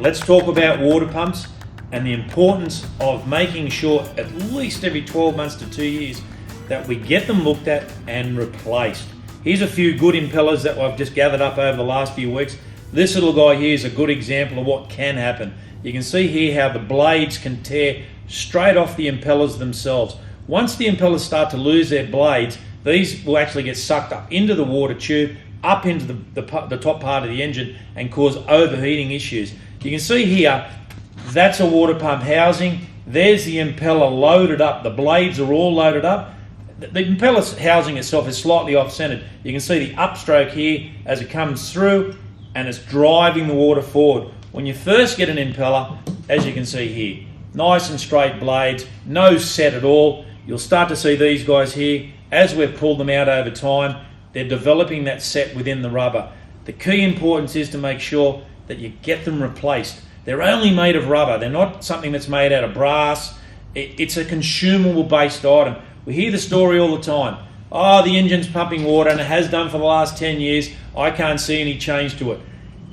Let's talk about water pumps and the importance of making sure at least every 12 months to 2 years that we get them looked at and replaced. Here's a few good impellers that I've just gathered up over the last few weeks. This little guy here is a good example of what can happen. You can see here how the blades can tear straight off the impellers themselves. Once the impellers start to lose their blades, these will actually get sucked up into the water tube, up into the top part of the engine and cause overheating issues. You can see here, that's a water pump housing. There's the impeller loaded up. The blades are all loaded up. The impeller housing itself is slightly off-centered. You can see the upstroke here as it comes through and it's driving the water forward. When you first get an impeller, as you can see here, nice and straight blades, no set at all. You'll start to see these guys here. As we've pulled them out over time, they're developing that set within the rubber. The key importance is to make sure that you get them replaced. They're only made of rubber. They're not something that's made out of brass. It's a consumable based item. We hear the story all the time. Oh, the engine's pumping water and it has done for the last 10 years. I can't see any change to it.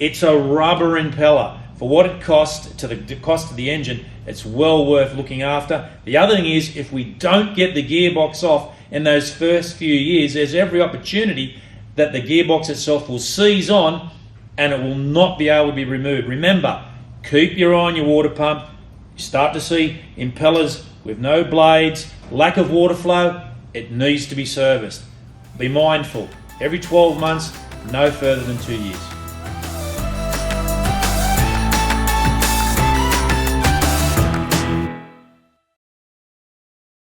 It's a rubber impeller. For what it costs, to the cost of the engine, it's well worth looking after. The other thing is, if we don't get the gearbox off in those first few years, there's every opportunity that the gearbox itself will seize on and it will not be able to be removed. Remember, keep your eye on your water pump. You start to see impellers with no blades, lack of water flow, it needs to be serviced. Be mindful, every 12 months, no further than 2 years.